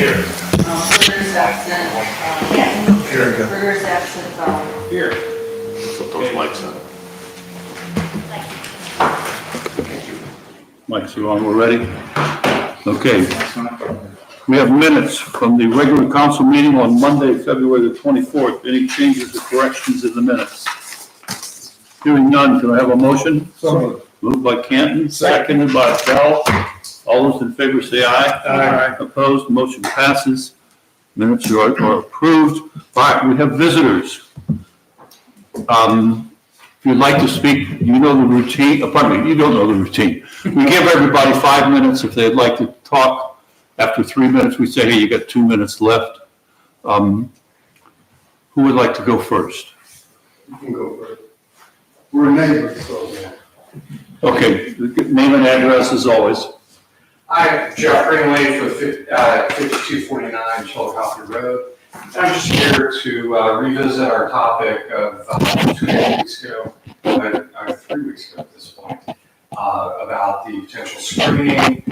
Here. Berger's absent. Here. Berger's absent. Here. Put those mics on. Mics are on, we're ready? Okay. We have minutes from the regular council meeting on Monday, February the 24th. Any changes or corrections in the minutes? Hearing none, can I have a motion? So Moved by Canton, seconded by Bell. All those in favor say aye. Aye. Opposed, motion passes. Minutes are approved. All right, we have visitors. If you'd like to speak, you know the routine, pardon me, you don't know the routine. We give everybody 5 minutes if they'd like to talk. After 3 minutes, we say, hey, you got 2 minutes left. Who would like to go first? You can go first. We're neighbors, so yeah. Okay, name and address as always. I'm Jeff Greenlee for 5249 Chillicothe Road. I'm just here to revisit our topic of 2 weeks ago, 3 weeks ago at this point, about the potential screening,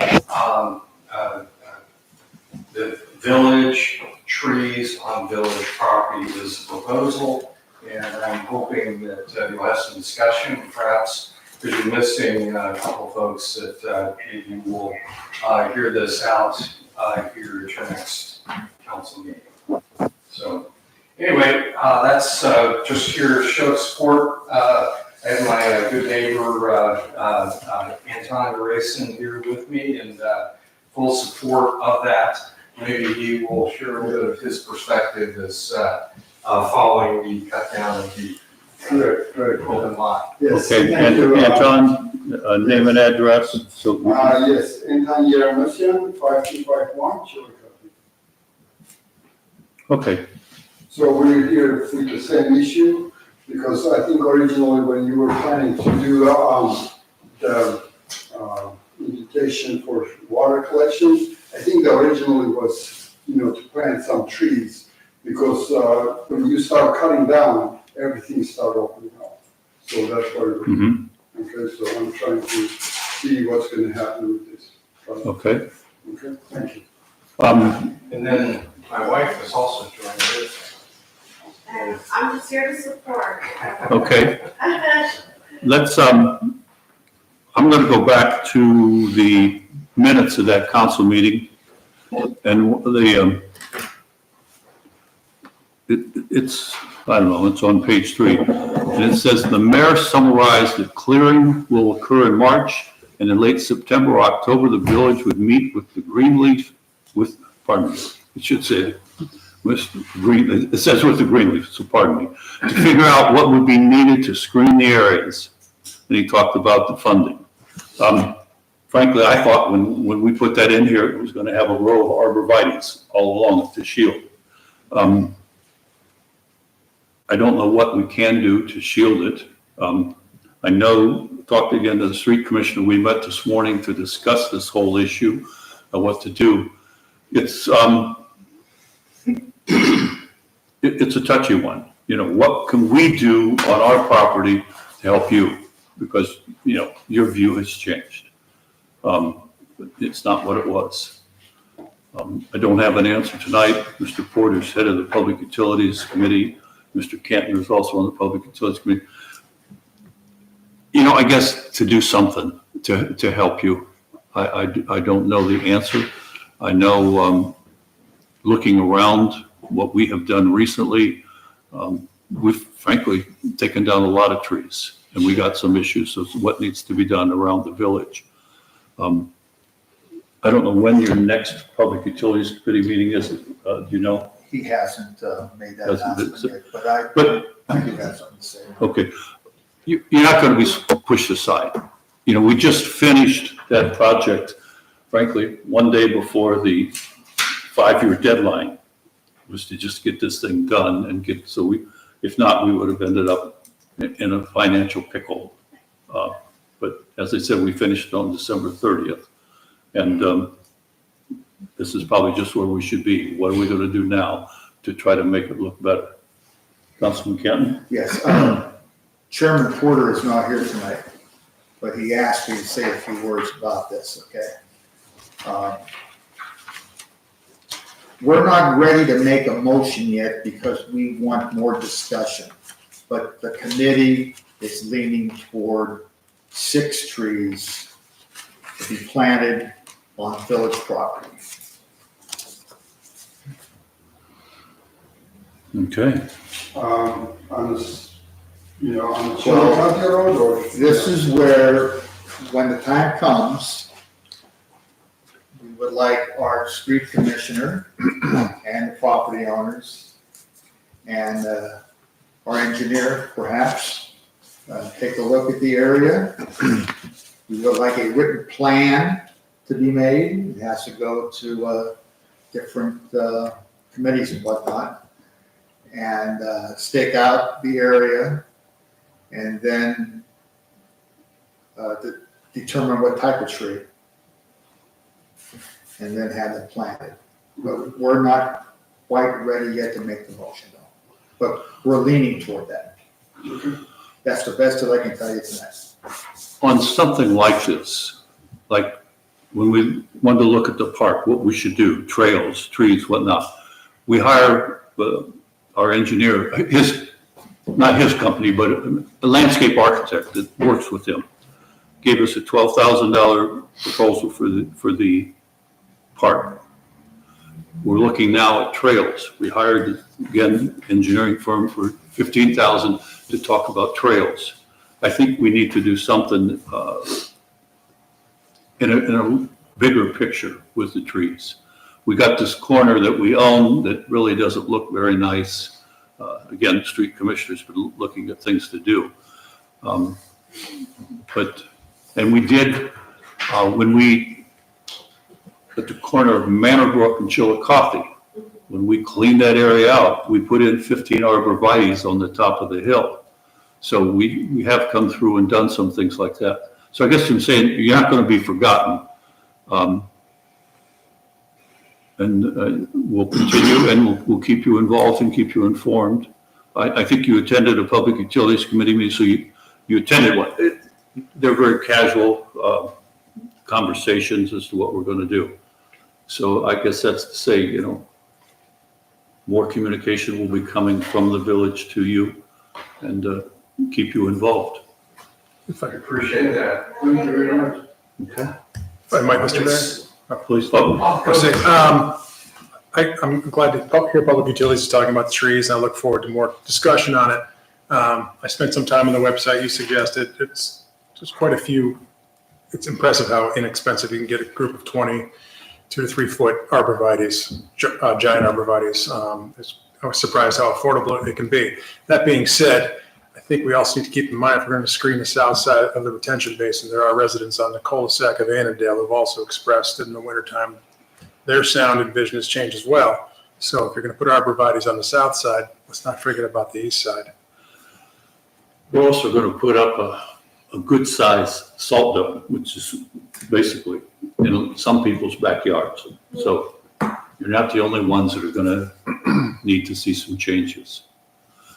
the village trees on village property is a proposal, and I'm hoping that you'll have some discussion, perhaps. Because you're missing a couple folks that maybe will hear this out here at your next council meeting. So anyway, that's just here to show support. I have my good neighbor Anton Grayson here with me, and full support of that. Maybe he will share a little bit of his perspective as following the cut down of the open lot. Yes. Okay, thank you. Anton, name and address. So Yes, Anton Yeramosian, 5251 Chillicothe. okay, So we're here with the same issue, because I think originally when you were planning to do the invitation for water collection, I think the originally was, to plant some trees, because when you start cutting down, everything starts opening up. So that's why we're, okay, so I'm trying to see what's going to happen with this. okay. Okay, thank you. And then my wife is also joining us. And I'm just here to support. Okay. Let's, I'm going to go back to the minutes of that council meeting. And it's, I don't know, it's on page 3. And it says, the mayor summarized that clearing will occur in March, and in late September or October, the village would meet with the Greenleaf, it should say, it says with the Greenleaf, so pardon me, to figure out what would be needed to screen the areas. And he talked about the funding. Frankly, I thought when we put that in here, it was going to have a row of arborvitaes all along it to shield. I don't know what we can do to shield it. I know, talked again to the street commissioner, we met this morning to discuss this whole issue of what to do. It's it's a touchy one. What can we do on our property to help you? Because, your view has changed. It's not what it was. I don't have an answer tonight. Mr. Porter's head of the Public Utilities Committee. Mr. Canton is also on the Public Utilities Committee. I guess to do something to help you. I don't know the answer. I know looking around what we have done recently, we've frankly taken down a lot of trees, and we got some issues of what needs to be done around the village. I don't know when your next Public Utilities Committee meeting is. Do you know? He hasn't made that Hasn't announcement yet, but- but I do have something to say. Okay. You're not going to be pushed aside. We just finished that project, frankly, one day before the 5-year deadline was to just get this thing done and if not, we would have ended up in a financial pickle. But as I said, we finished on December 30th. And this is probably just where we should be. What are we going to do now to try to make it look better? Councilman Canton? Yes, Chairman Porter is not here tonight, but he asked me to say a few words about this, okay? we're not ready to make a motion yet because we want more discussion. But the committee is leaning toward 6 trees to be planted on village property. Okay. On this, on the Chillicothe Road or? This is where, when the time comes, we would like our street commissioner and the property owners and our engineer perhaps, take a look at the area. We would like a written plan to be made. It has to go to different committees and whatnot. And stake out the area and then determine what type of tree. And then have it planted. But we're not quite ready yet to make the motion though. But we're leaning toward that. That's the best that I can tell you tonight. On something like this, like when we wanted to look at the park, what we should do, trails, trees, whatnot, we hire our engineer, not his company, but a landscape architect that works with him, gave us a $12,000 proposal for the park. We're looking now at trails. We hired, again, engineering firm for $15,000 to talk about trails. I think we need to do something in a bigger picture with the trees. We got this corner that we own that really doesn't look very nice. Again, street commissioners were looking at things to do. And we did, when we, at the corner of Manor Brook and Chillicothe, when we cleaned that area out, we put in 15 arborvitaes on the top of the hill. So we have come through and done some things like that. So I guess I'm saying you're not going to be forgotten. We'll continue and we'll keep you involved and keep you informed. I think you attended a Public Utilities Committee meeting, so you attended one. They're very casual conversations as to what we're going to do. So I guess that's to say, more communication will be coming from the village to you and keep you involved. I appreciate that. Thank you very much. Okay. If I might, Mr. Mayor. Please. I'm glad to hear Public Utilities is talking about the trees, and I look forward to more discussion on it. I spent some time on the website you suggested. It's just quite a few. It's impressive how inexpensive you can get a group of 20, 2 to 3 foot arborvitaes, giant arborvitaes. I was surprised how affordable it can be. That being said, I think we also need to keep in mind if we're going to screen the south side of the retention basin, there are residents on the cul-de-sac of Annandale who have also expressed that in the wintertime, their sound and vision has changed as well. So if you're going to put arborvitaes on the south side, let's not forget about the east side. We're also going to put up a good size salt dome, which is basically in some people's backyards. So you're not the only ones that are going to need to see some changes.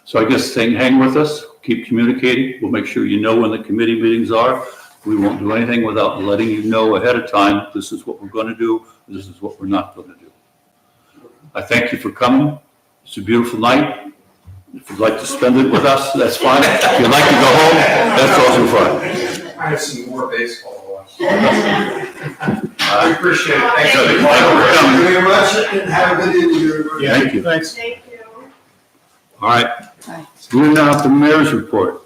So I guess hang with us, keep communicating. We'll make sure you know when the committee meetings are. We won't do anything without letting you know ahead of time, this is what we're going to do, this is what we're not going to do. I thank you for coming. It's a beautiful night. If you'd like to spend it with us, that's fine. If you'd like to go home, that's also fine. I have some more baseball to watch. I appreciate it. Thanks Thank you. Thank you very much and have a good evening, everybody. Thank you. Thanks. Thank you. All right. Hi. Moving on to the mayor's report.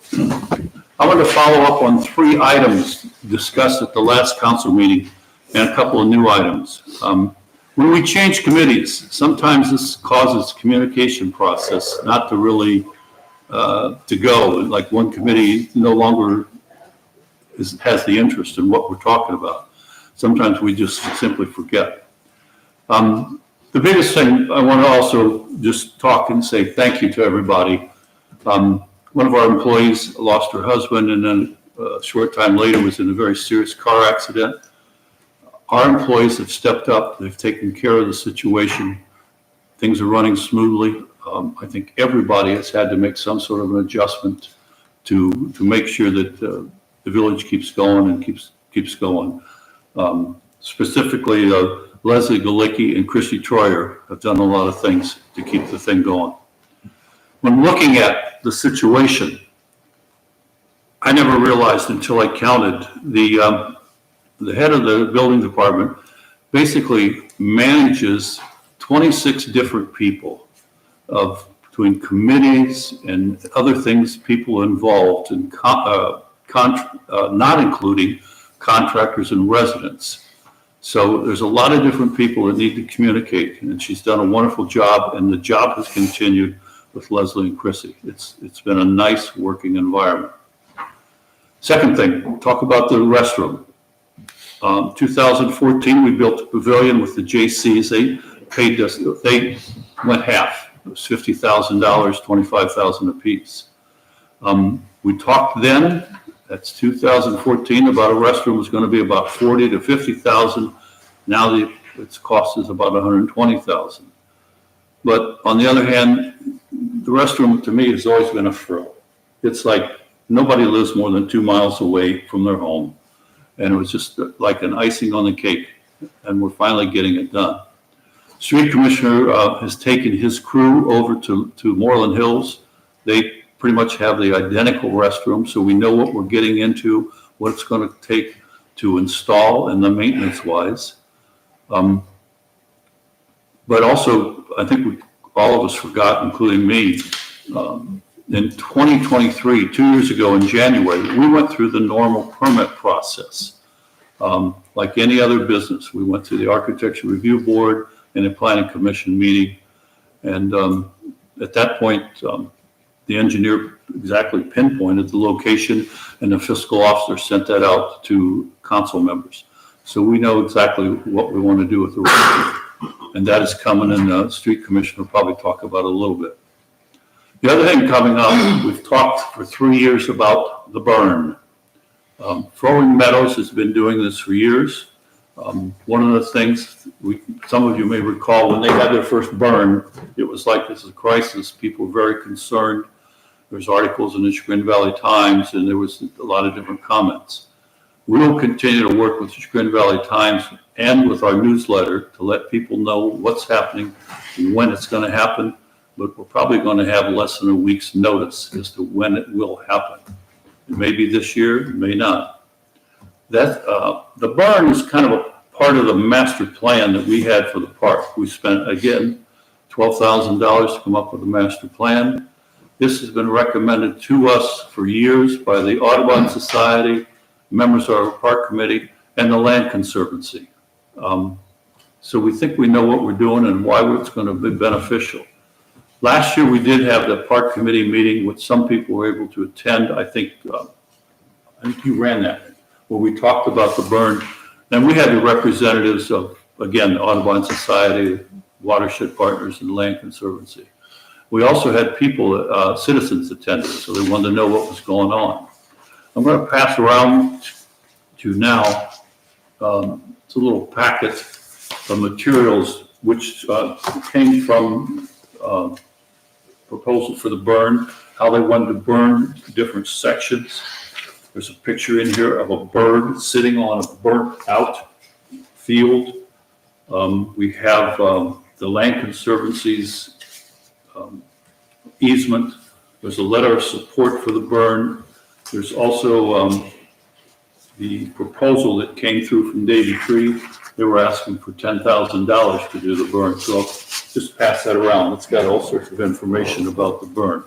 I want to follow up on 3 items discussed at the last council meeting and a couple of new items. When we change committees, sometimes this causes communication process not to really to go. Like one committee no longer has the interest in what we're talking about. Sometimes we just simply forget. The biggest thing I want to also just talk and say thank you to everybody. One of our employees lost her husband and then a short time later was in a very serious car accident. Our employees have stepped up. They've taken care of the situation. Things are running smoothly. I think everybody has had to make some sort of an adjustment to make sure that the village keeps going and keeps going. Specifically, Leslie Galicki and Chrissy Troyer have done a lot of things to keep the thing going. When looking at the situation, I never realized until I counted the head of the building department basically manages 26 different people between committees and other things, people involved, and not including contractors and residents. So there's a lot of different people that need to communicate, and she's done a wonderful job, and the job has continued with Leslie and Chrissy. It's been a nice working environment. Second thing, talk about the restroom. 2014, we built a pavilion with the J.C.'s. They paid us, they went half. It was $50,000, $25,000 apiece. We talked then, that's 2014, about a restroom was going to be about $40,000 to $50,000. Now its cost is about $120,000. But on the other hand, the restroom to me has always been a thrill. It's like nobody lives more than 2 miles away from their home. And it was just like an icing on the cake. And we're finally getting it done. Street Commissioner has taken his crew over to Moreland Hills. They pretty much have the identical restroom, so we know what we're getting into, what it's going to take to install and the maintenance wise. But also, I think all of us forgot, including me, in 2023, 2 years ago in January, we went through the normal permit process. Like any other business, we went to the Architecture Review Board and a Planning Commission meeting. And at that point, the engineer exactly pinpointed the location, and the fiscal officer sent that out to council members. So we know exactly what we want to do with the road. And that is coming, and the street commissioner will probably talk about it a little bit. The other thing coming up, we've talked for 3 years about the burn. Throwing Meadows has been doing this for years. One of the things, some of you may recall, when they had their first burn, it was like this is a crisis. People were very concerned. There's articles in the Chagrin Valley Times, and there was a lot of different comments. We will continue to work with the Chagrin Valley Times and with our newsletter to let people know what's happening and when it's going to happen, but we're probably going to have less than a week's notice as to when it will happen. It may be this year, it may not. The burn is kind of a part of the master plan that we had for the park. We spent, again, $12,000 to come up with a master plan. This has been recommended to us for years by the Audubon Society, members of our park committee, and the Land Conservancy. So we think we know what we're doing and why it's going to be beneficial. Last year, we did have the park committee meeting, which some people were able to attend. I think you ran that, where we talked about the burn. And we had the representatives of, again, the Audubon Society, Watershed Partners, and the Land Conservancy. We also had people, citizens attending, so they wanted to know what was going on. I'm going to pass around to now, it's a little packet of materials which came from proposal for the burn, how they wanted to burn different sections. There's a picture in here of a bird sitting on a burnt out field. We have the Land Conservancy's easement. There's a letter of support for the burn. There's also the proposal that came through from Davey Tree. They were asking for $10,000 to do the burn. So I'll just pass that around. It's got all sorts of information about the burn.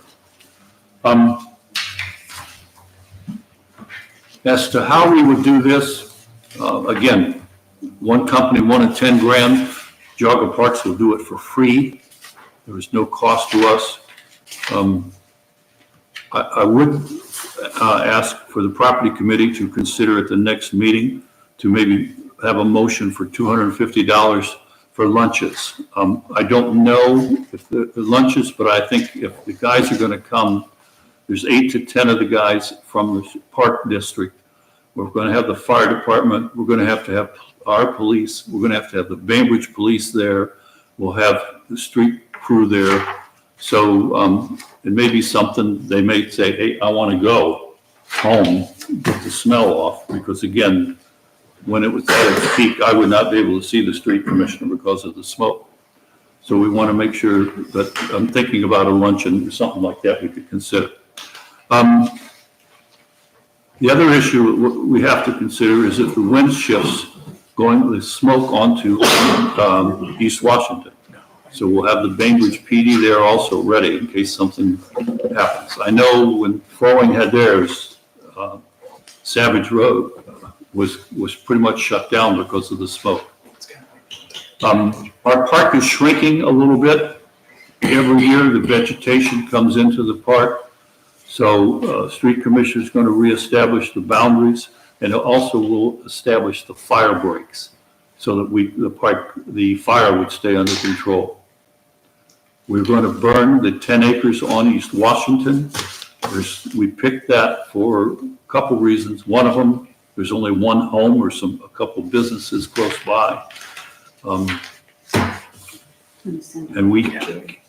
As to how we would do this, again, one company wanted 10 grand. Geauga Parks will do it for free. There is no cost to us. I would ask for the property committee to consider at the next meeting to maybe have a motion for $250 for lunches. I don't know if the lunches, but I think if the guys are going to come, there's 8 to 10 of the guys from the park district. We're going to have the fire department. We're going to have our police. We're going to have the Bainbridge police there. We'll have the street crew there. So it may be something they may say, hey, I want to go home, get the smell off, because again, when it was at its peak, I would not be able to see the street commissioner because of the smoke. So we want to make sure that, I'm thinking about a luncheon or something like that we could consider. The other issue we have to consider is if the wind shifts going with smoke onto East Washington. So we'll have the Bainbridge PD there also ready in case something happens. I know when Froling had theirs, Savage Road was pretty much shut down because of the smoke. Our park is shrinking a little bit. Every year, the vegetation comes into the park. So street commissioner is going to reestablish the boundaries, and it also will establish the fire breaks so that the fire would stay under control. We're going to burn the 10 acres on East Washington. We picked that for a couple reasons. One of them, there's only one home or a couple businesses close by. And we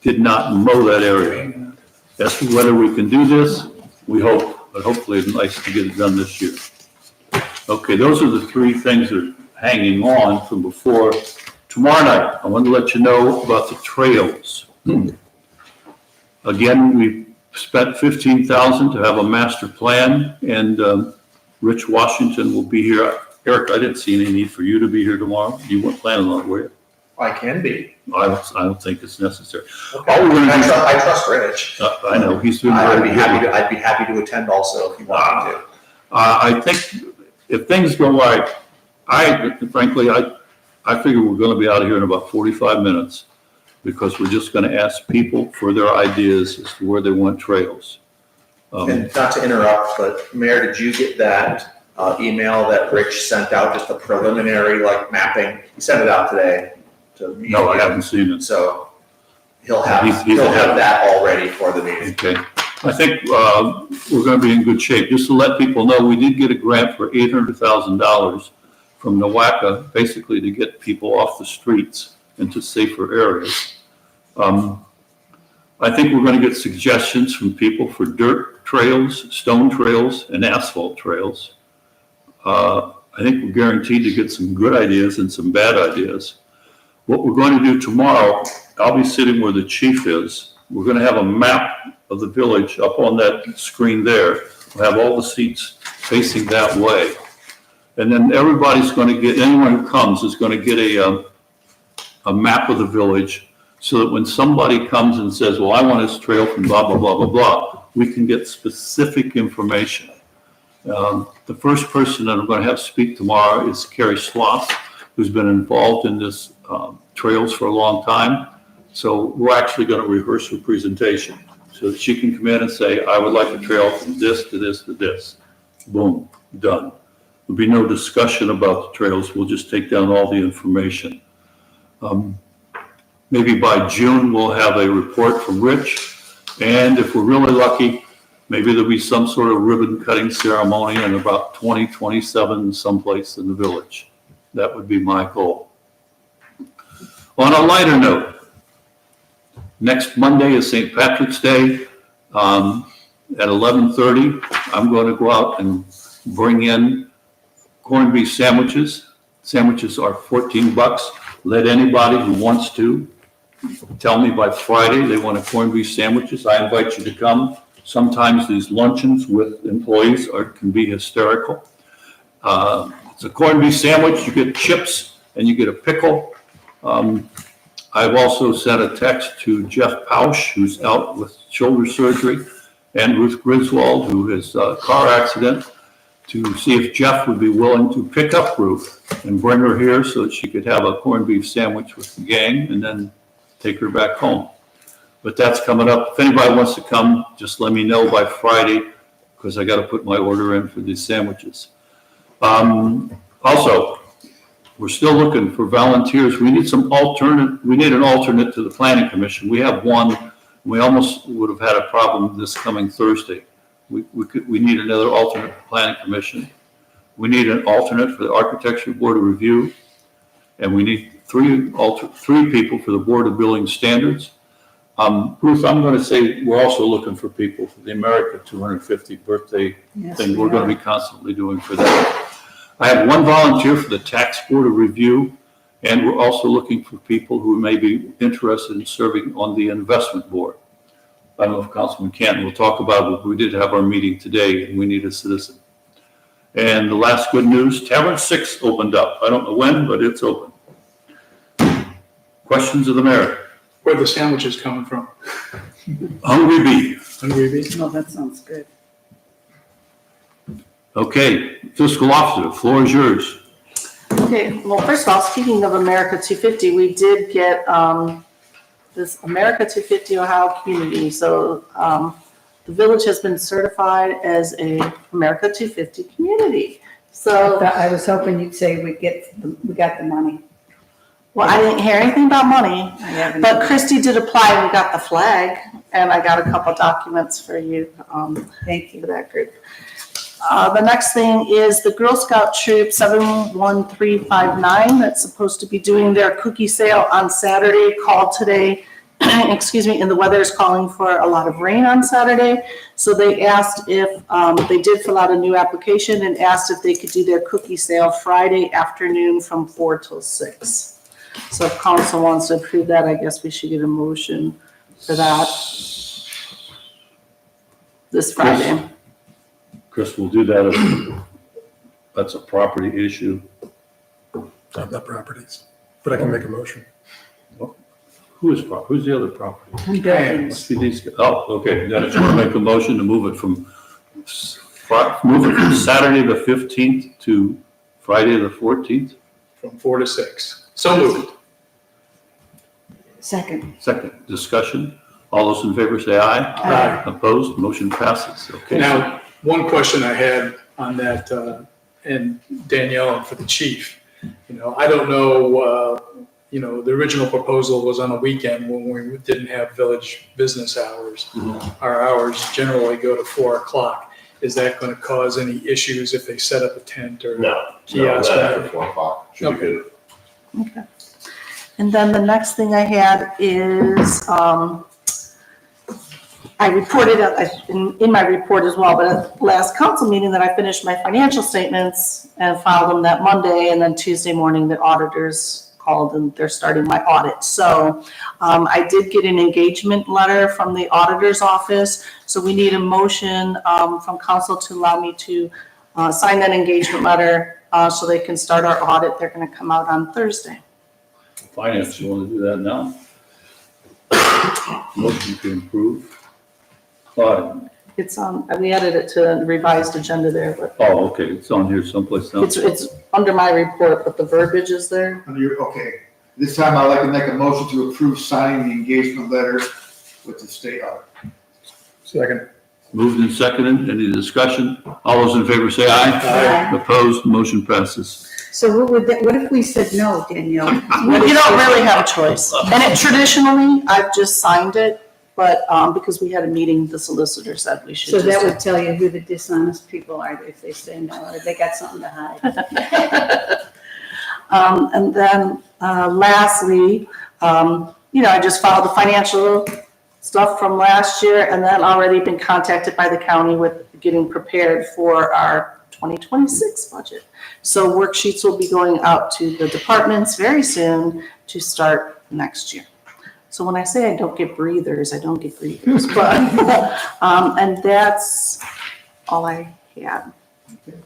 did not mow that area. As to whether we can do this, we hope, but hopefully it's nice to get it done this year. Okay, those are the three things that are hanging on from before. Tomorrow night, I want to let you know about the trails. Again, we spent $15,000 to have a master plan, and Rich Washington will be here. Eric, I didn't see any need for you to be here tomorrow. You weren't planning on it, were you? I can be. I don't think it's necessary. Okay. All we're gonna do- I trust Rich. I know, he's doing I'd very be good. happy to attend also if you want me to. I think if things go right, frankly, I figure we're gonna be out of here in about 45 minutes because we're just gonna ask people for their ideas as to where they want trails. And not to interrupt, but Mayor, did you get that email that Rich sent out, just a preliminary mapping? He sent it out today to me. No, I haven't seen it. So he'll have He's that all ready for the meeting. Okay. I think we're going to be in good shape. Just to let people know, we did get a grant for $800,000 from NOACA, basically to get people off the streets into safer areas. I think we're going to get suggestions from people for dirt trails, stone trails, and asphalt trails. I think we're guaranteed to get some good ideas and some bad ideas. What we're going to do tomorrow, I'll be sitting where the chief is. We're going to have a map of the village up on that screen there. We'll have all the seats facing that way. And then everybody's going to get, anyone who comes is going to get a map of the village so that when somebody comes and says, well, I want this trail from blah, blah, blah, blah, blah, we can get specific information. The first person that I'm going to have speak tomorrow is Carrie Sloss, who's been involved in this trails for a long time. So we're actually going to rehearse her presentation so that she can come in and say, I would like a trail from this to this to this. Boom, done. There'll be no discussion about the trails. We'll just take down all the information. Maybe by June, we'll have a report from Rich. And if we're really lucky, maybe there'll be some sort of ribbon cutting ceremony in about 2027 someplace in the village. That would be my goal. On a lighter note, next Monday is St. Patrick's Day. At 11:30, I'm going to go out and bring in corned beef sandwiches. Sandwiches are $14. Let anybody who wants to tell me by Friday they want a corned beef sandwiches. I invite you to come. Sometimes these luncheons with employees can be hysterical. It's a corned beef sandwich. You get chips and you get a pickle. I've also sent a text to Jeff Pausch, who's out with shoulder surgery, and Ruth Griswold, who has a car accident, to see if Jeff would be willing to pick up Ruth and bring her here so that she could have a corned beef sandwich with the gang and then take her back home. But that's coming up. If anybody wants to come, just let me know by Friday, because I got to put my order in for these sandwiches. Also, we're still looking for volunteers. We need an alternate to the planning commission. We have one. We almost would have had a problem this coming Thursday. We need another alternate for planning commission. We need an alternate for the architecture board of review. And we need three people for the board of building standards. Ruth, I'm going to say we're also looking for people for the America 250 birthday thing we're going to be constantly doing for that. I have one volunteer for the tax board of review, and we're also looking for people who may be interested in serving on the investment board. I don't know if Councilman Canton will talk about it, but we did have our meeting today, and we need a citizen. And the last good news, Tavern 6 opened up. I don't know when, but it's open. Questions of the mayor? Where are the sandwiches coming from? Hungry Bee. Hungry Bee? Oh, that sounds good. Okay, fiscal officer, floor is yours. Okay, well, first of all, speaking of America 250, we did get this America 250 Ohio community. So the village has been certified as a America 250 community. So, I was hoping you'd say we got the money. well, I didn't hear anything about money, I haven't. but Christy did apply and we got the flag, and I got a couple documents for you. Thank you. For that group. The next thing is the Girl Scout Troop 71359 that's supposed to be doing their cookie sale on Saturday, called today, excuse me, and the weather is calling for a lot of rain on Saturday. So they asked if, they did fill out a new application and asked if they could do their cookie sale Friday afternoon from 4 till 6. So if council wants to approve that, I guess we should get a motion for that this Friday. Chris will do that if that's a property issue. Not properties, but I can make a motion. Who's the other property? Buildings. Must be these guys. Oh, okay, then I just want to make a motion to move it from Saturday the 15th to Friday the 14th. From 4 to 6. So moved. Second. Second, discussion. All those in favor say aye. Aye. Opposed, motion passes. Okay. Now, one question I had on that, and Danielle, and for the chief, I don't know, the original proposal was on a weekend when we didn't have village business hours. Our hours generally go to 4 o'clock. Is that going to cause any issues if they set up a tent or kiosk? After 4 o'clock, should be good. Okay. And then the next thing I had is, I reported in my report as well, but at the last council meeting that I finished my financial statements and filed them that Monday, and then Tuesday morning, the auditors called and they're starting my audit. So I did get an engagement letter from the auditor's office. So we need a motion from council to allow me to sign that engagement letter so they can start our audit. They're going to come out on Thursday. Finance, you want to do that now? Motion to improve. It's on, we added it to the revised agenda there, but Oh, okay, it's on here someplace now. it's under my report, but the verbiage is there. Okay, this time I'd like to make a motion to approve signing the engagement letter with the state audit. Second. Moved and seconded, any discussion? All those in favor say aye. Aye. Opposed, motion passes. So what if we said no, Danielle? You don't really have a choice. And traditionally, I've just signed it, but because we had a meeting, the solicitor said we should So just. that would tell you who the dishonest people are if they say no, or they got something to hide. And then lastly, I just filed the financial stuff from last year, and then already been contacted by the county with getting prepared for our 2026 budget. So worksheets will be going out to the departments very soon to start next year. So when I say I don't get breathers, I don't get breathers, but, and that's all I had.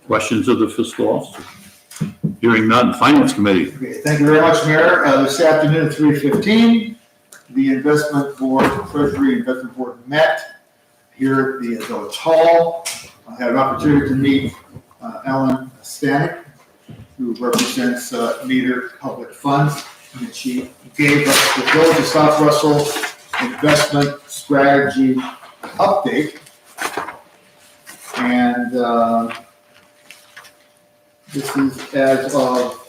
Questions of the fiscal officer? Hearing none, finance committee. Okay, thank you very much, Mayor. This afternoon at 3:15, the investment board, Treasury Investment Board met here at the Village Hall. I had an opportunity to meet Ellen Stanek, who represents Meter Public Funds. And she gave us the Village of South Russell investment strategy update. And this is as of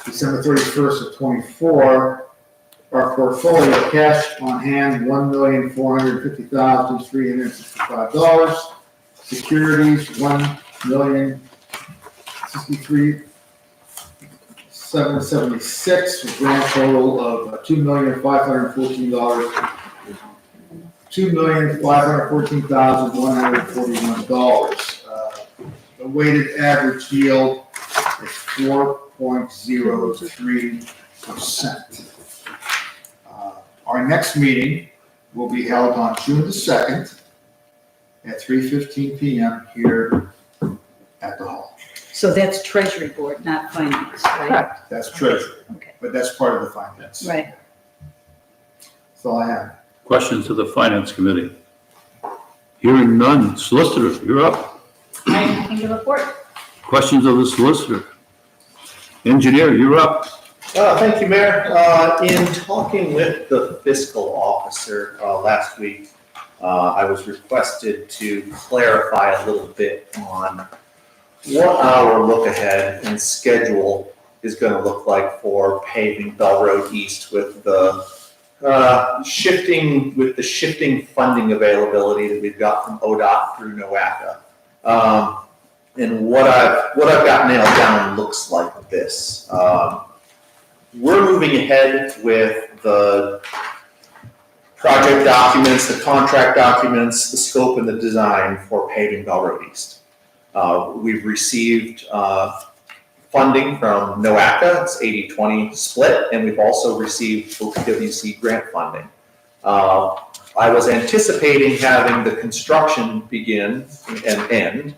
December 31st of 24. Our portfolio cash on hand, $1,450,365. Securities, $1,063,776, a grand total of $2,514,141. the weighted average yield is 4.03%. Our next meeting will be held on June the 2nd at 3:15 PM here at the hall. So that's Treasury Board, not Finance, right? Correct. That's treasury, Okay, but that's part of the finance. right. That's all I have. Questions of the Finance Committee? Hearing none. Solicitor, you're up. I have nothing to report. Questions of the solicitor? Engineer, you're up. Thank you, Mayor. In talking with the fiscal officer last week, I was requested to clarify a little bit on what our look ahead and schedule is going to look like for paving Bell Road East with the shifting funding availability that we've got from ODOT through NOACA. And what I've got nailed down looks like this. We're moving ahead with the project documents, the contract documents, the scope and the design for paving Bell Road East. We've received funding from NOACA, it's 80-20 split, and we've also received OPWC grant funding. I was anticipating having the construction begin and end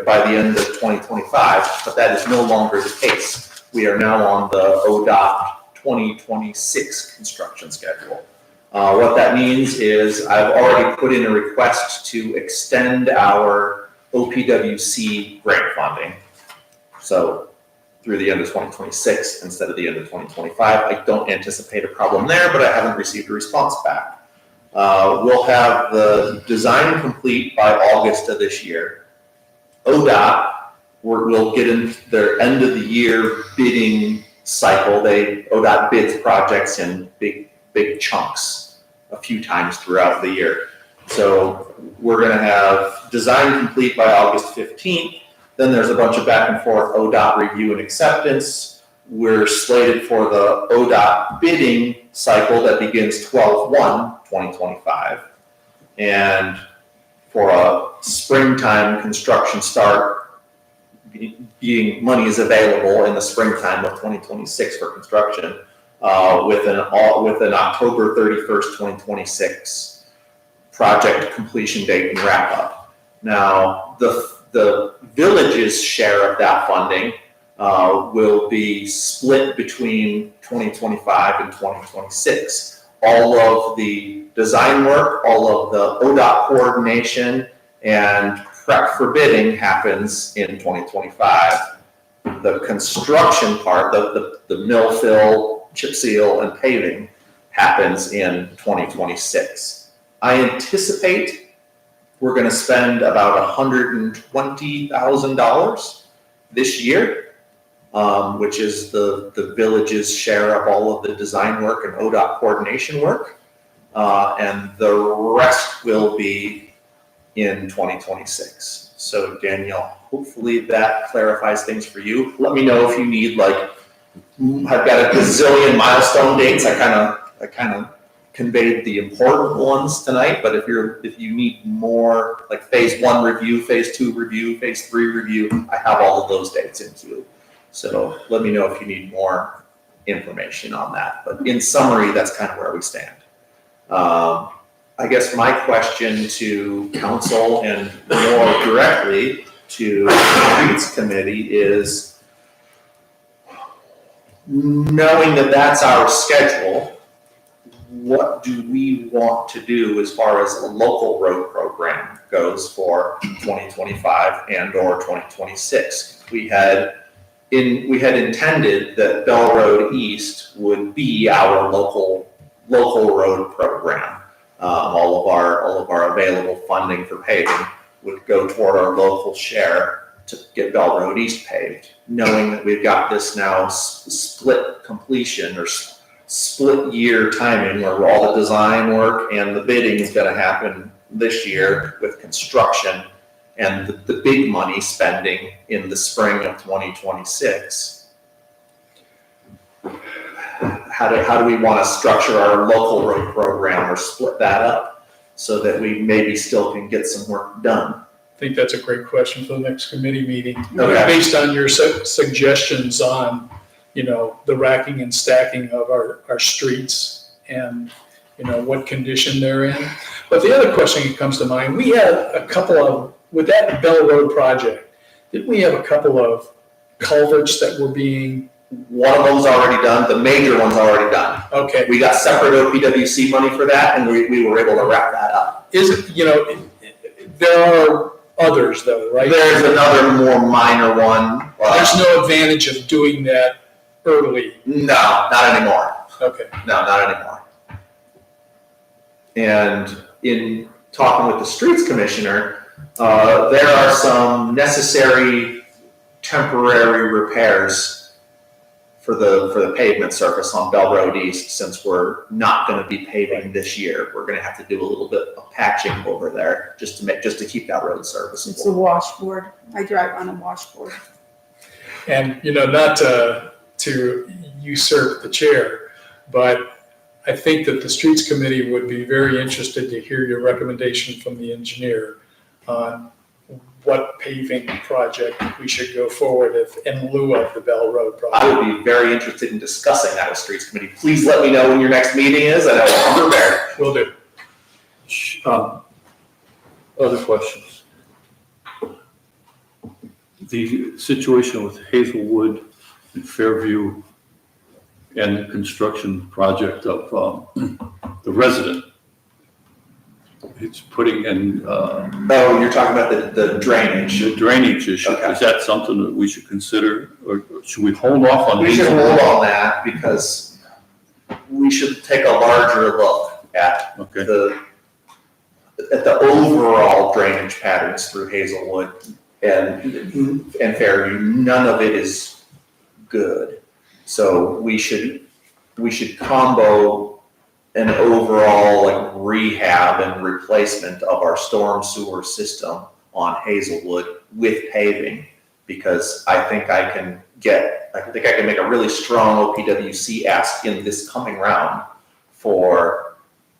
by the end of 2025, but that is no longer the case. We are now on the ODOT 2026 construction schedule. What that means is I've already put in a request to extend our OPWC grant funding. So through the end of 2026 instead of the end of 2025. I don't anticipate a problem there, but I haven't received a response back. We'll have the design complete by August of this year. ODOT will get in their end of the year bidding cycle. ODOT bids projects in big chunks a few times throughout the year. So we're gonna have design complete by August 15th. Then there's a bunch of back and forth ODOT review and acceptance. We're slated for the ODOT bidding cycle that begins 12/1/2025. And for a springtime construction start, being money is available in the springtime of 2026 for construction, with an October 31st, 2026 project completion date and wrap up. Now, the village's share of that funding will be split between 2025 and 2026. All of the design work, all of the ODOT coordination and prep for bidding happens in 2025. The construction part, the mill fill, chip seal, and paving happens in 2026. I anticipate we're gonna spend about $120,000 this year, which is the village's share of all of the design work and ODOT coordination work. And the rest will be in 2026. So Danielle, hopefully that clarifies things for you. Let me know if you need, I've got a gazillion milestone dates. I kind of conveyed the important ones tonight, but if you need more, like phase 1 review, phase 2 review, phase 3 review, I have all of those dates into. So let me know if you need more information on that. But in summary, that's kind of where we stand. I guess my question to council and more directly to the Streets Committee is, knowing that that's our schedule, what do we want to do as far as a local road program goes for 2025 and or 2026? We had intended that Bell Road East would be our local road program. All of our available funding for paving would go toward our local share to get Bell Road East paved, knowing that we've got this now split completion or split year timing where all the design work and the bidding is going to happen this year with construction and the big money spending in the spring of 2026. How do we want to structure our local road program or split that up so that we maybe still can get some work done think that's a great question for the next committee meeting. Okay. Based on your suggestions on, the racking and stacking of our streets and, what condition they're in. But the other question that comes to mind, we had a couple of, with that Bell Road project, didn't we have a couple of culverts that were being, One of them's already done, the major one's already done. okay, We got separate OPWC money for that, and we were able to wrap that up. is it, there are others though, right? There's another more minor one. There's no advantage of doing that early. No, not anymore. Okay. No, not anymore. And in talking with the streets commissioner, there are some necessary temporary repairs for the pavement surface on Bell Road East, since we're not gonna be paving this year. We're gonna have to do a little bit of patching over there just to keep that road It's a serviceable. washboard. I drive on a washboard. And, not to usurp the chair, but I think that the streets committee would be very interested to hear your recommendation from the engineer on what paving project we should go forward with in lieu of the Bell Road project. I would be very interested in discussing that with streets committee. Please let me know when your next meeting is, and I will be prepared. Will do. Other questions? The situation with Hazelwood and Fairview and the construction project of the resident. It's putting in Oh, you're talking about the drainage. the drainage issue. Okay. Is that something that we should consider, or should we hold off on? We should Hazelwood? hold on that because we should take a larger look at Okay, the overall drainage patterns through Hazelwood and Fairview. None of it is good. So we should combo an overall rehab and replacement of our storm sewer system on Hazelwood with paving, because I think I can make a really strong OPWC ask in this coming round for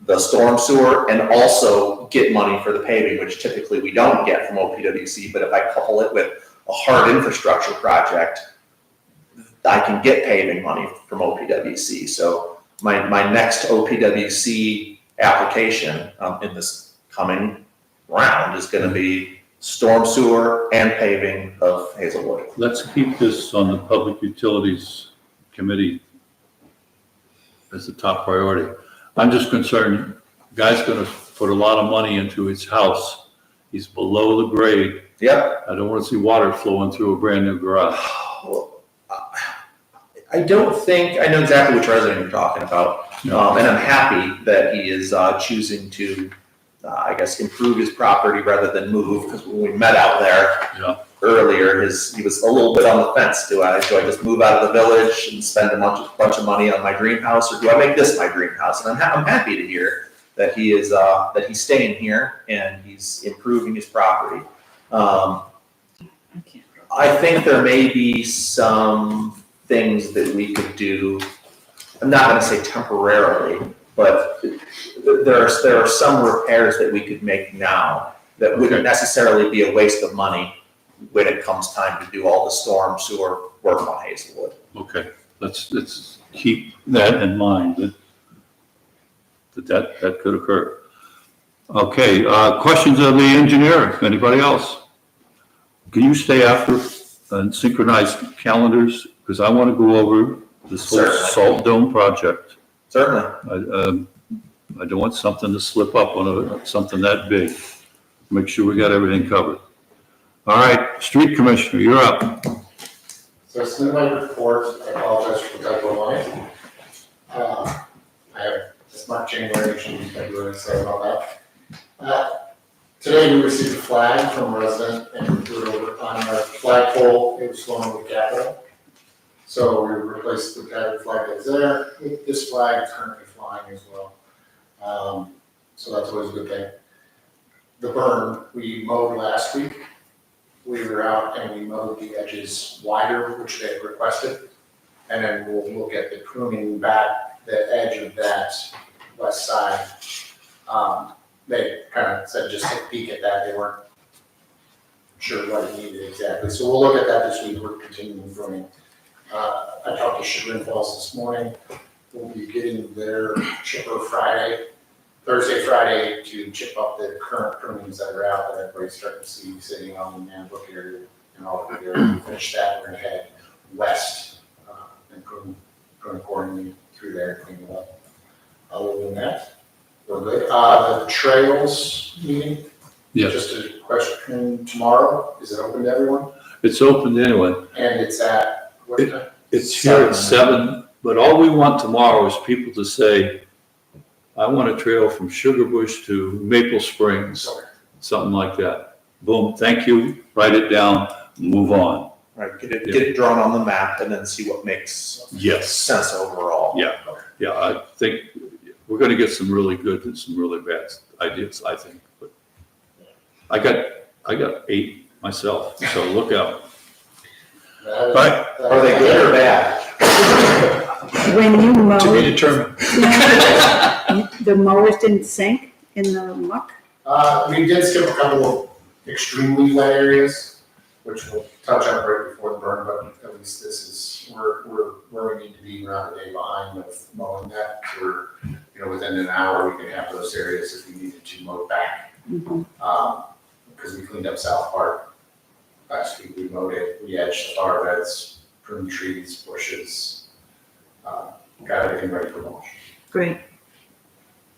the storm sewer and also get money for the paving, which typically we don't get from OPWC, but if I couple it with a hard infrastructure project, I can get paving money from OPWC. So my next OPWC application in this coming round is gonna be storm sewer and paving of Hazelwood. let's keep this on the Public Utilities Committee as the top priority. I'm just concerned, guy's gonna put a lot of money into his house. He's below the grade. Yep. I don't wanna see water flowing through a brand new garage. Well, I don't think, I know exactly which resident you're talking about. And I'm happy that he is choosing to, I guess, improve his property rather than move, because when we met out there Yeah. earlier, he was a little bit on the fence. Do I just move out of the village and spend a bunch of money on my dream house, or do I make this my dream house? And I'm happy to hear that he's staying here and he's improving his property. I think there may be some things that we could do. I'm not going to say temporarily, but there are some repairs that we could make now that wouldn't necessarily be a waste of money when it comes time to do all the storm sewer work on Hazelwood. Okay, let's keep that in mind, that could occur. Okay, questions of the engineer, anybody else? Can you stay after and synchronize calendars? Because I want to go over this whole Certainly. salt dome project. Certainly. I don't want something to slip up on something that big. Make sure we got everything covered. All right, street commissioner, you're up. So I submitted my report. I apologize for the typo line. I have, it's not January, it should be February, sorry about that. Today we received a flag from a resident and we threw it over on our flagpole. It was flown over the Capitol. So we replaced the Confederate flag that was there. This flag is currently flying as well. So that's always a good thing. The burn, we mowed last week. We were out and we mowed the edges wider, which they had requested. And then we'll look at the pruning back the edge of that west side. They kind of said, just take a peek at that. They weren't sure what it needed exactly. So we'll look at that this week, we're continuing from, I talked to Chagrin Falls this morning. We'll be getting their chipper Thursday, Friday, to chip up the current prunings that are out that everybody's starting to see sitting on the Manbrook area and all of the area. Finish that, we're gonna head west, and prune accordingly through there and clean it up. Other than that, we're good. The trails meeting, Yes, just a question tomorrow, is it open to everyone? it's open to anyone. And it's at what time? It's here at 7, but all we want tomorrow is people to say, I want a trail from Sugar Bush to Maple Springs, something like that. Boom, thank you, write it down, move on. Right, get it drawn on the map and then see what makes Yes. sense overall. Yeah, I think we're gonna get some really good and some really bad ideas, I think. But I got 8 myself, so look out. Right. Are they good or bad? When you To be mowed, determined. the mowers didn't sink in the muck? We did skip a couple of extremely wet areas, which we'll touch on right before the burn, but at least this is, we're where we need to be around a day behind of mowing that. We're, within an hour, we can have those areas if we needed to mow back. Mhm. Because we cleaned up South Park last week, we mowed it, we edged the flower beds, pruned trees, bushes, got everything ready for mulch. Great.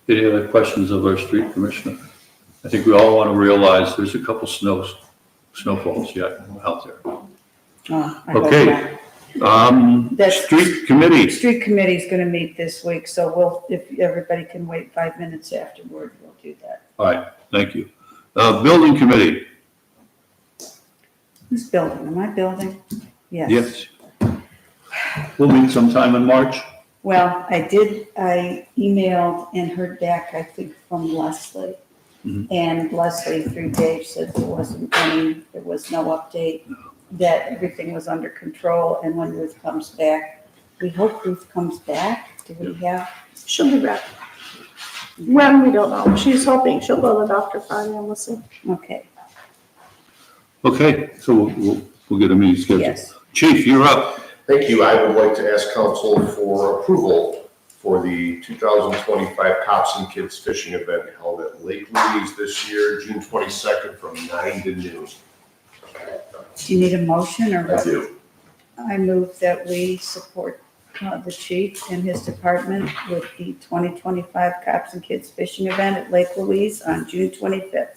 Any other questions of our street commissioner? I think we all want to realize there's a couple snowfalls yet out there. Oh, I hope Okay. not. That's- Street committee, Street committee's gonna meet this week, so if everybody can wait 5 minutes afterward, we'll do that. all right, thank you. Building committee, Who's building? Am I building? Yes. yes. We'll meet sometime in March. Well, I emailed and heard back, I think, from Leslie. Mhm. And Leslie through Dave said there was no update, that everything was under control, and when Ruth comes back, we hope Ruth comes back. Do we have? She'll be back. When, we don't know. She's hoping she'll go to the doctor Friday and we'll see. Okay, Okay, so we'll get a meeting scheduled. yes. Chief, you're up. Thank you. I would like to ask council for approval for the 2025 Cops and Kids Fishing Event held at Lake Louise this year, June 22nd from 9 to noon. Do you need a motion or I what? do. I move that we support the chief and his department with the 2025 Cops and Kids Fishing Event at Lake Louise on June 25th.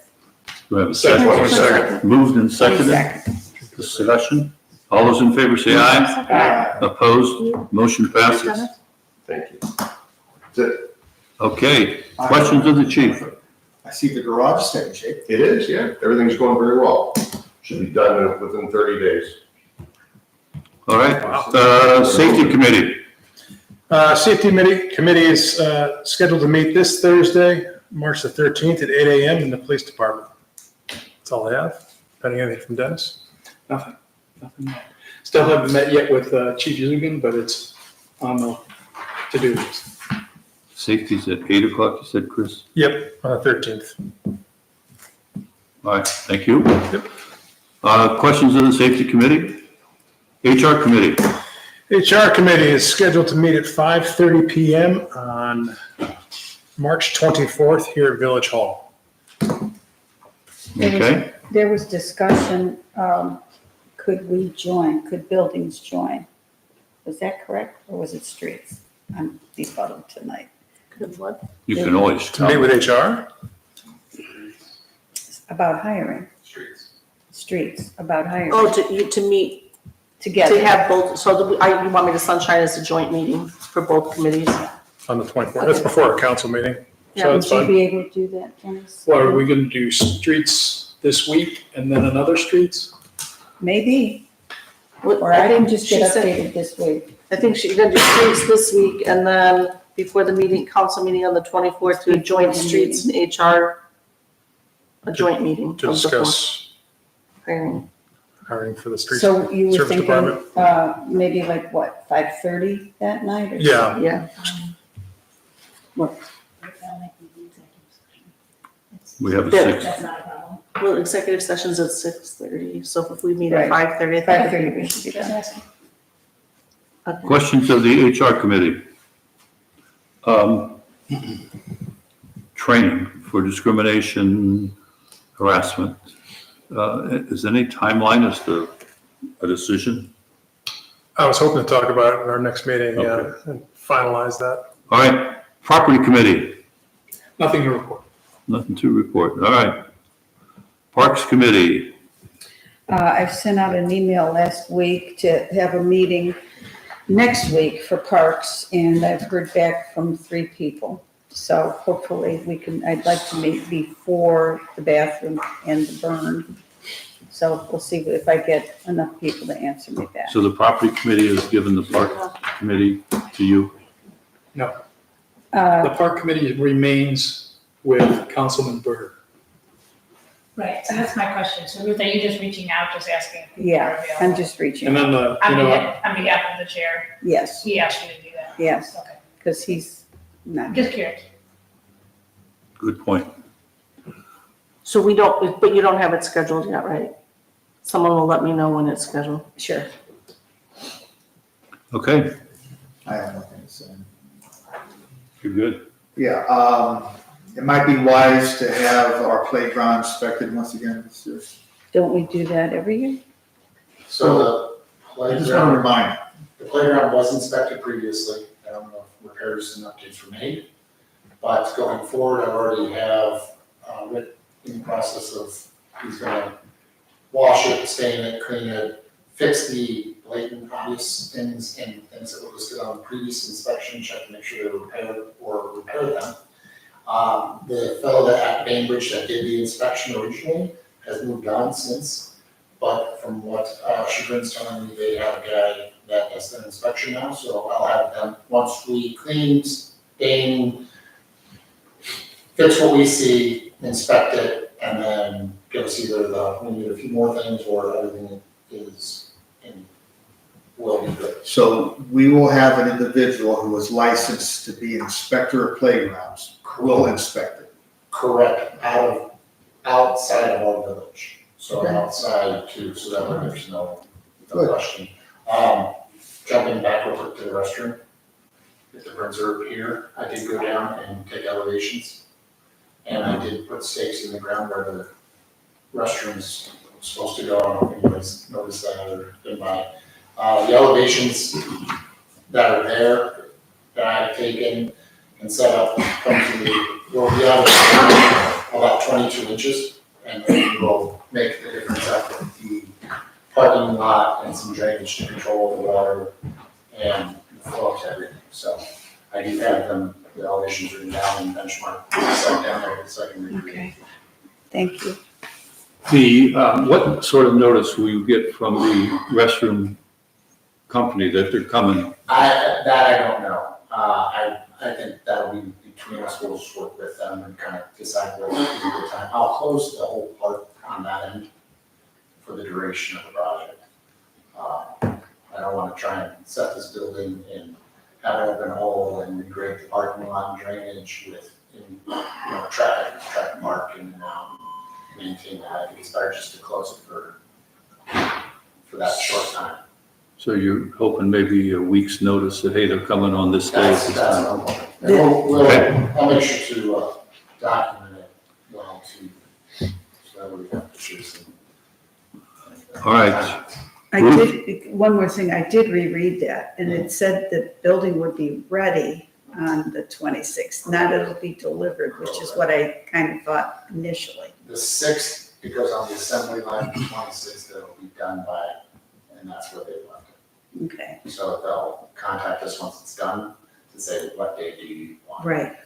Do I have a second? Second. Moved and seconded. Second. Discussion. All those in favor say aye. Opposed? Motion passes. Thank you. That's it. Okay, questions of the chief? I see the garage is taking shape. It is, yeah. Everything's going very well. Should be done within 30 days. All right, safety committee. Safety committee is scheduled to meet this Thursday, March the 13th at 8 a.m. in the police department. That's all I have. Pending anything from Dennis? Nothing yet. Still haven't met yet with Chief Zugan, but it's on the to-do list. Safety's at 8 o'clock, you said, Chris? Yep, on the 13th. All right, thank you. Questions of the safety committee? HR committee. HR committee is scheduled to meet at 5:30 PM on March 24th here at Village Hall. Okay, There was discussion, could we join, could buildings join? Was that correct, or was it streets? I'm befuddled tonight. Good what? you can always To meet come. with HR? About hiring, Streets. streets, about hiring, Oh, to meet, together. to have both, so you want me to sunshine as a joint meeting for both committees? On the 24th. That's before our council meeting, Yeah, so Would it's you fine. be able to do that, Dennis? Well, are we gonna do streets this week and then another streets? Maybe, What- or I can think just she get said- updated this week. I think she's gonna do streets this week, and then before the meeting, council meeting on the 24th, do a joint streets and HR, a joint meeting. To of the discuss hiring. hiring for the streets. So you were Service thinking, department. maybe like what, 5:30 that night or Yeah. something? Yeah, We have a Yeah. 6. Well, executive session's at 6:30, so if we meet at Right. 5:30, I think 5:30 we should be done. Okay. Questions of the HR committee? Training for discrimination, harassment. Is there any timeline as to a decision? I was hoping to talk about it in our next meeting, Okay. and finalize that. All right, property committee, Nothing to report. nothing to report. All right. Parks committee, I've sent out an email last week to have a meeting next week for parks, and I've heard back from 3 people. So hopefully I'd like to meet before the bathroom and the burn. So we'll see if I get enough people to answer me back. so the property committee has given the park committee to you? No, Uh, the park committee remains with Councilman Berger. Right, so that's my question. So Ruth, are you just reaching out, just asking if people are Yeah, available? I'm just reaching, And then On behalf of the chair, yes, he asked you to do that? yes, Okay, because he's not, just curious. Good point. So but you don't have it scheduled yet, right? Someone will let me know when it's scheduled. sure. Okay, I have nothing to say. you're good. Yeah, it might be wise to have our playground inspected once again this year. Don't we do that every year? So the I just want to playground, remind the playground was inspected previously. I don't know if repairs and updates were made. But going forward, I already have, Rick in the process of, he's gonna wash it, stain it, clean it, fix the blatant obvious things and things that were listed on previous inspection, check to make sure they were repaired or repair them. The fellow at Bainbridge that did the inspection originally has moved on since, but from what Chagrin's telling me, they have a guy that does the inspection now, so I'll have them, once we clean, stain, fix what we see, inspect it, and then give us either we need a few more things or everything is will be good. So we will have an individual who is licensed to be inspector of playgrounds, will inspect it. Correct, outside of our village, so Okay. outside too, so that there's no Good. question. Jumping back real quick to the restroom, if the prints are here, I did go down and take elevations. And I did put stakes in the ground where the restrooms were supposed to go, I don't know if anybody's noticed that or been by. The elevations that are there, that I've taken and set up, come to will be out of about 22 inches, and it will make the difference after the parking lot and some drainage to control the water and the flow of everything, so I do have them, the elevations written down and benchmark, set down there, so I can recreate. Okay, thank you. The, what sort of notice will you get from the restroom company that they're coming? I don't know, I think that'll be between us, we'll just work with them and kind of decide what is a good time. I'll close the whole part on that end for the duration of the project. I don't want to try and set this building and have an open hole and regrade the parking lot and drainage with, traffic marking and maintain that. I think it's better just to close it for that short time. So you're hoping maybe a week's notice that, hey, they're coming on this day. That's what I'm hoping. And I'll make sure to document it well too, so that we have pictures and. All right. One more thing, I did reread that, and it said the building would be ready on the 26th, not it'll be delivered, which is what I kind of thought initially. The 6th, because on the assembly line, the 26th, it'll be done by, and that's where they left it. Okay, So they'll contact us once it's done to say, what day do you want? right,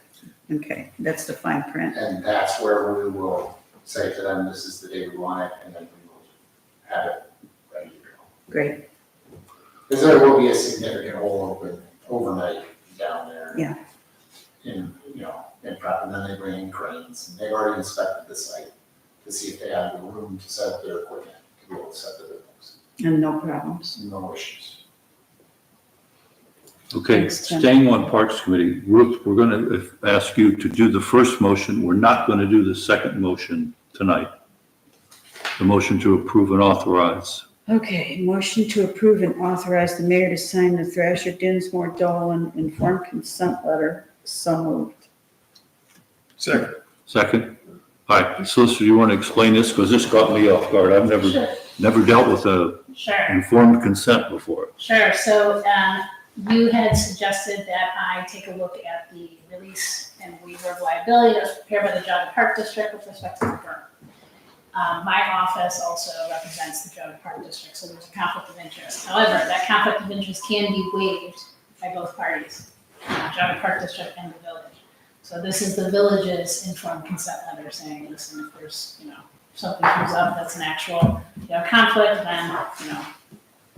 okay, that's the fine print. And that's where we will say to them, this is the day we want it, and then we will have it ready to go. Great, Because there will be a significant hole open overnight down there. Yeah. In prep, and then they bring in cranes, and they've already inspected the site to see if they have the room to set up their equipment, to be able to set the buildings. and no problems. No issues. Okay, Thanks, Tim. staying on Parks Committee, Ruth, we're going to ask you to do the first motion. We're not going to do the second motion tonight. The motion to approve and authorize. Okay, motion to approve and authorize the mayor to sign the Thrasher Dinsmore Dolan informed consent letter. So moved. Second. Second. All right, Solicitor, you want to explain this? Because this caught me off guard. I've never dealt with a Sure. informed consent before. Sure, so you had suggested that I take a look at the release and waiver of liability that was prepared by the John Park District with respect to the burn. My office also represents the John Park District, so there's a conflict of interest. However, that conflict of interest can be waived by both parties, John Park District and the village. So this is the village's informed consent letter saying, listen, if there's, something comes up that's an actual, conflict, then,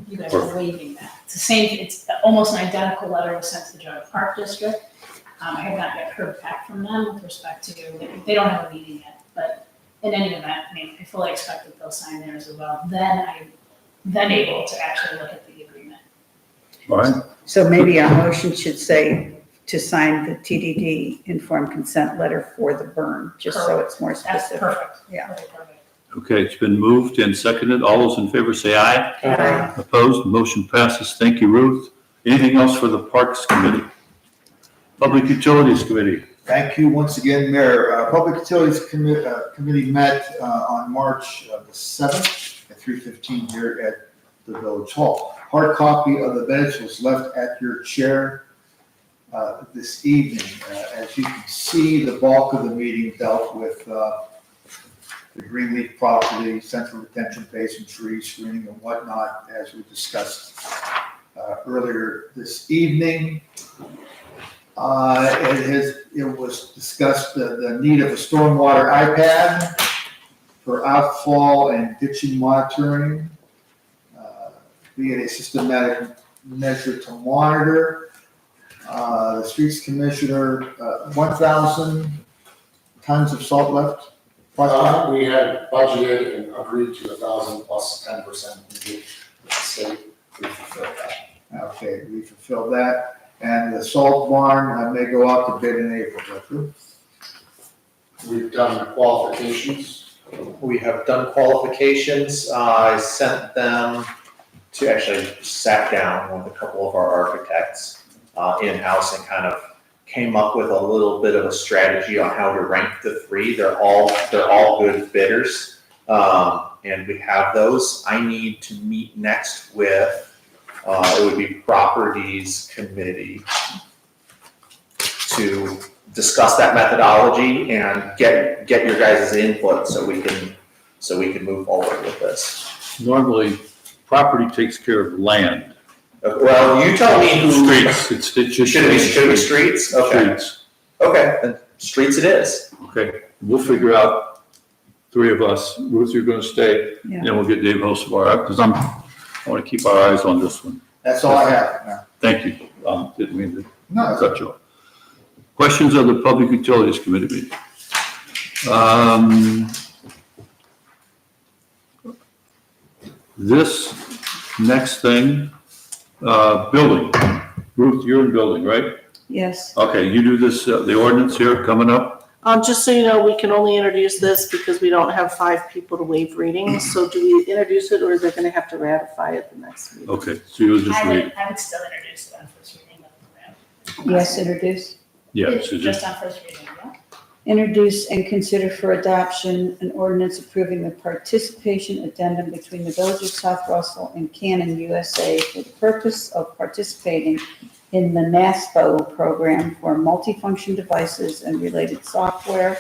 you guys are waiving that. It's the same, it's almost an identical letter was sent to the John Park District. I have not yet heard back from them with respect to, they don't have a meeting yet, but in any event, I fully expect that they'll sign theirs as well. Then I'm able to actually look at the agreement. All right, So maybe our motion should say to sign the TDD informed consent letter for the burn, just so it's more That's specific. perfect. Yeah. Okay, perfect. okay, it's been moved and seconded. All those in favor say aye. Aye. Opposed, motion passes. Thank you, Ruth. Anything else for the Parks Committee? Public Utilities Committee. Thank you once again, Mayor. Public Utilities Committee met on March the 7th at 3:15 here at the Village Hall. Hard copy of the minutes was left at your chair this evening. As you can see, the bulk of the meeting dealt with the Greenleaf property, central retention basin, tree screening and whatnot, as we discussed earlier this evening. It was discussed the need of a stormwater iPad for outfall and ditching monitoring, be it a systematic measure to monitor. The streets commissioner, 1,000 tons of salt left. We had budgeted and agreed to 1,000 plus 10% in the state. We fulfilled that. Okay, we fulfilled that. And the salt barn may go out to bid in April, is that true? We've done qualifications. We have done qualifications. I sent them to, actually sat down with a couple of our architects in-house and kind of came up with a little bit of a strategy on how to rank the three. They're all good bidders. And we have those. I need to meet next with, it would be Properties Committee to discuss that methodology and get your guys' input so we can move forward with this. Normally, property takes care of land. Well, you tell me who. Streets, it's just. Should it be streets? Okay. Streets. Okay, then streets it is. Okay, we'll figure out, three of us. Ruth, you're gonna stay, Yeah. then we'll get Dave Hosevar, because I want to keep our eyes on this one. That's all I have now. Thank you. Didn't mean to No, cut you off. Questions of the Public Utilities Committee meeting? This next thing, building. Ruth, you're in building, right? Yes. Okay, you do this, the ordinance here coming up? Just so you know, we can only introduce this because we don't have 5 people to waive readings. So do we introduce it, or they're gonna have to ratify it the next meeting? Okay, so you'll just read. I would still introduce it on first reading. Yes, introduce. Yeah, It's so just just, on first reading, yeah? Introduce and consider for adoption an ordinance approving the participation addendum between the Village of South Russell and Canon USA for the purpose of participating in the NASPO program for multifunction devices and related software,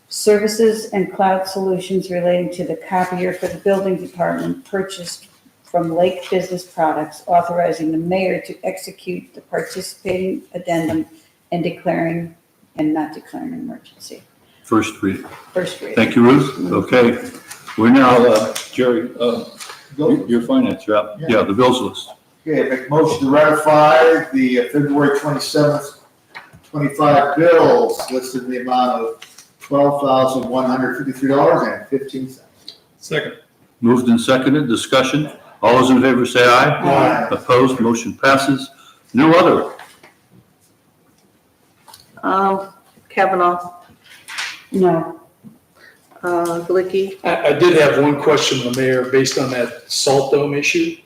services and cloud solutions relating to the copier for the building department purchased from Lake Business Products, authorizing the mayor to execute the participating addendum and declaring and not declaring an emergency. first read. First reading. Thank you, Ruth. Okay, we're now, Jerry, your finance rep. Yeah, the bills list. Okay, make a motion to ratify the February 27th, 25 bills listed in the amount of $12,153.15. Second. Moved and seconded, discussion. All those in favor say aye. Aye. Opposed, motion passes. New other. Kavanaugh, No. Glicky? I did have one question of the mayor based on that salt dome issue.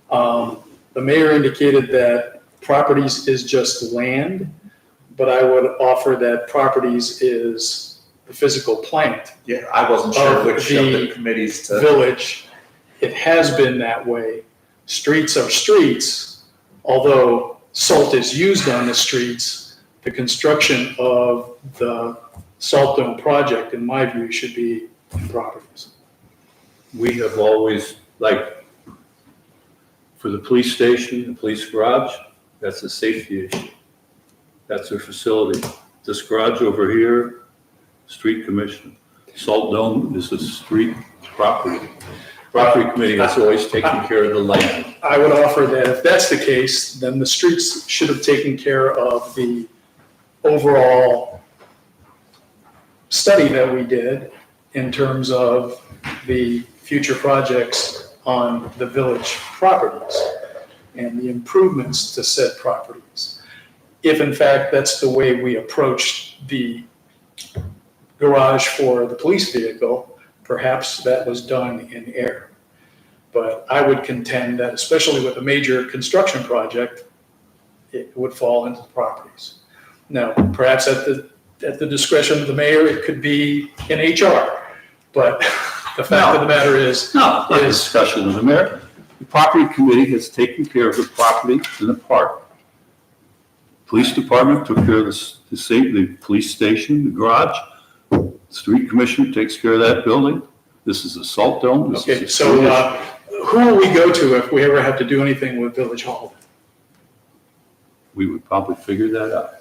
The mayor indicated that properties is just land, but I would offer that properties is the physical plant. Yeah, I wasn't sure Of which of the the committees to. Village. It has been that way. Streets are streets, although salt is used on the streets. The construction of the salt dome project, in my view, should be in properties. We have always, like, for the police station, the police garage, that's a safety issue. That's their facility. This garage over here, street commission. Salt Dome is a street property. Property committee has always taken care of the land. I would offer that if that's the case, then the streets should have taken care of the overall study that we did in terms of the future projects on the village properties and the improvements to said properties. If in fact that's the way we approached the garage for the police vehicle, perhaps that was done in error. But I would contend that especially with a major construction project, it would fall into the properties. Now, perhaps at the discretion of the mayor, it could be in HR, but the fact of the matter is. No, not a discussion of the mayor. The property committee has taken care of the property in the park. Police department took care of the police station, the garage. Street commissioner takes care of that building. This is a salt dome. This is Okay, a so who will we go to if we ever have to do anything with Village Hall? We would probably figure that out.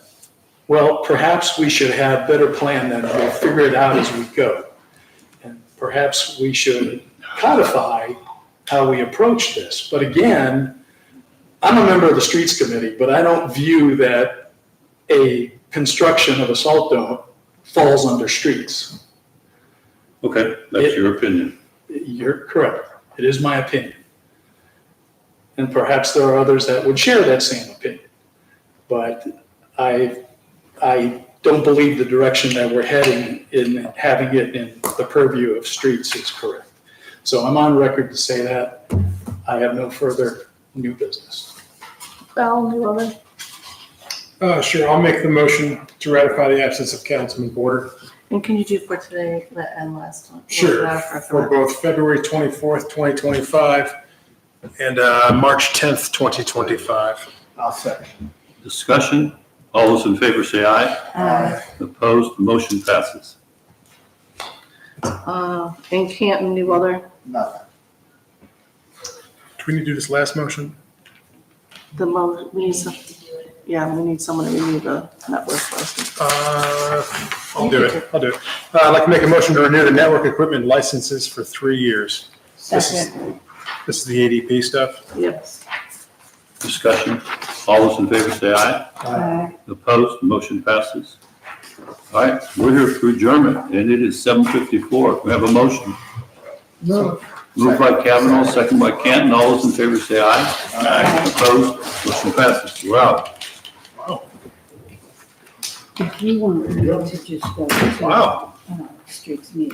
Well, perhaps we should have better plan than we'll figure it out as we go. And perhaps we should codify how we approach this. But again, I'm a member of the Streets Committee, but I don't view that a construction of a salt dome falls under streets. Okay, that's your opinion. You're correct. It is my opinion. And perhaps there are others that would share that same opinion. But I don't believe the direction that we're heading in having it in the purview of streets is correct. So I'm on record to say that. I have no further new business. Val, you want to? Sure, I'll make the motion to ratify the absence of Councilman Porter. And can you do for today and last time? Sure, for both February 24th, 2025 and March 10th, 2025. I'll second. Discussion? All those in favor say aye. Aye. Opposed? The motion passes. In Canton, New Other, Nothing. Do we need to do this last motion? we need some, yeah, we need someone to renew the network license. I'll do it. I'd like to make a motion to renew the network equipment licenses for 3 years. Second. This is the ADP stuff. Yes. Discussion? All those in favor say aye. Aye. Opposed? The motion passes. All right, we're here for adjournment, and it is 7:54. We have a motion. No. Moved by Kavanaugh, second by Canton. All those in favor say aye. Aye. Opposed? Motion passes. We're out. If you want to just go to Wow. streets meeting.